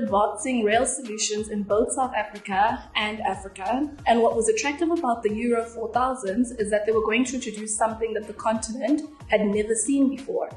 advancing rail solutions in both South Africa and Africa. And what was attractive about the Euro4000s is that they were going to introduce something that the continent had never seen before.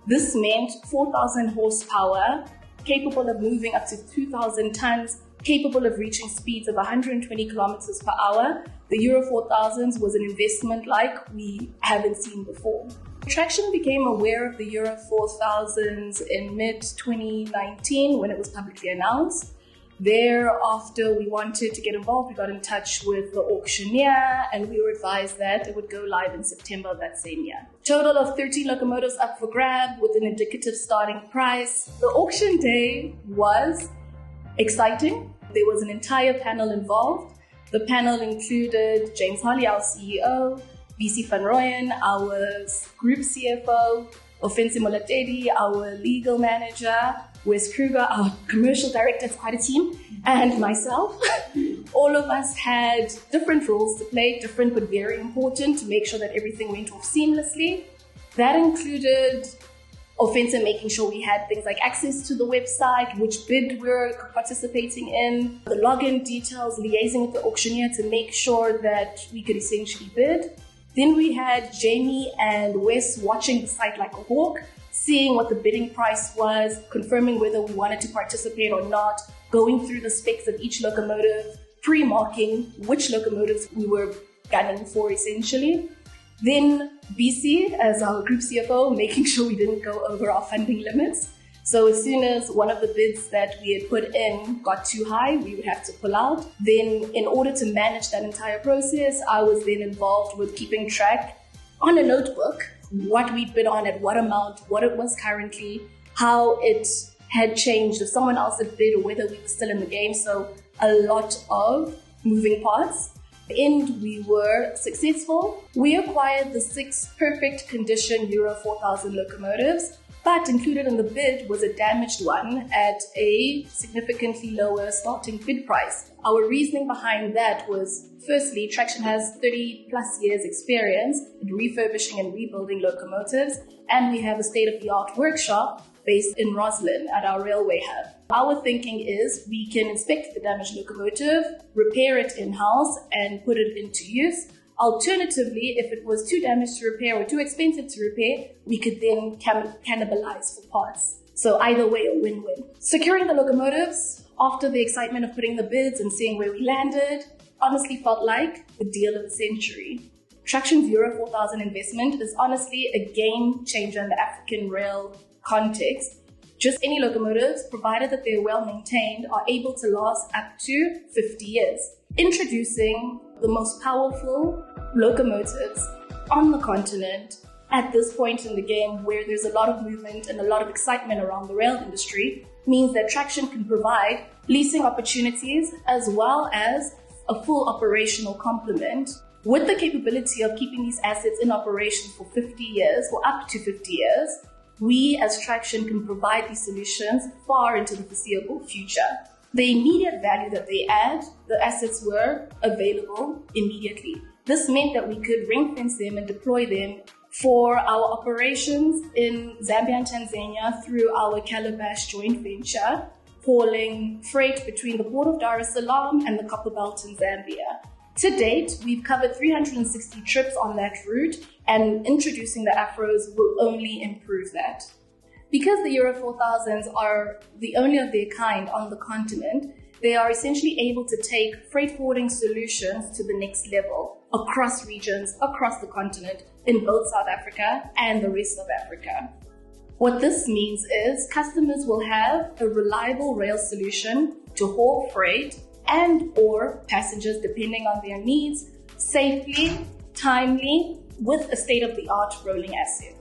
This meant 4,000 horsepower, capable of moving up to 2,000 tons, capable of reaching speeds of 120 kilometers per hour. The Euro4000s was an investment like we haven't seen before. Traxtion became aware of the Euro4000s in mid-2019 when it was publicly announced. Thereafter, we wanted to get involved. We got in touch with the auctioneer and we were advised that it would go live in September of that same year. Total of 13 locomotives up for grab with an indicative starting price. The auction day was exciting. There was an entire panel involved. The panel included James Harley, our CEO, BC Van Rooyen, our group CFO, Ofensi Molatedi, our legal manager, Wes Kruger, our commercial director, it's quite a team, and myself. All of us had different roles to play, different but very important to make sure that everything went off seamlessly. That included Ofensi making sure we had things like access to the website, which bid we're participating in, the login details, liaising with the auctioneer to make sure that we could essentially bid. Then we had Jamie and Wes watching the site like a hawk, seeing what the bidding price was, confirming whether we wanted to participate or not, going through the specs of each locomotive, pre-marking which locomotives we were gunning for essentially. Then BC, as our group CFO, making sure we didn't go over our funding limits. So as soon as one of the bids that we had put in got too high, we would have to pull out. Then in order to manage that entire process, I was then involved with keeping track on a notebook what we'd bid on at what amount, what it was currently, how it had changed, if someone else had bid or whether we were still in the game. So a lot of moving parts. And we were successful. We acquired the 6 perfect condition Euro4000 locomotives, but included in the bid was a damaged one at a significantly lower starting bid price. Our reasoning behind that was, firstly, Traxtion has 30 plus years experience in refurbishing and rebuilding locomotives, and we have a state-of-the-art workshop based in Roslyn at our railway hub. Our thinking is we can inspect the damaged locomotive, repair it in-house, and put it into use. Alternatively, if it was too damaged to repair or too expensive to repair, we could then cannibalize for parts. So either way, a win-win. Securing the locomotives, after the excitement of putting the bids and seeing where we landed, honestly felt like the deal of the century. Traxtion's Euro4000 investment is honestly a game changer in the African rail context. Just any locomotives, provided that they're well maintained, are able to last up to 50 years. Introducing the most powerful locomotives on the continent at this point in the game where there's a lot of movement and a lot of excitement around the rail industry means that Traxtion can provide leasing opportunities as well as a full operational complement with the capability of keeping these assets in operation for 50 years or up to 50 years. We as Traxtion can provide these solutions far into the foreseeable future. The immediate value that they add, the assets were available immediately. This meant that we could ring fence them and deploy them for our operations in Zambia and Tanzania through our Calabash joint venture, hauling freight between the port of Dar es Salaam and the Copperbelt in Zambia. To date, we've covered 360 trips on that route, and introducing the Afros will only improve that. Because the Euro4000s are the only of their kind on the continent, they are essentially able to take freight forwarding solutions to the next level across regions, across the continent, in both South Africa and the rest of Africa. What this means is customers will have a reliable rail solution to haul freight and or passengers depending on their needs, safely, timely, with a state-of-the-art rolling asset.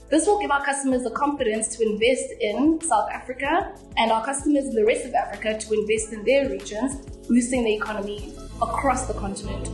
This will give our customers the confidence to invest in South Africa and our customers in the rest of Africa to invest in their regions, boosting the economy across the continent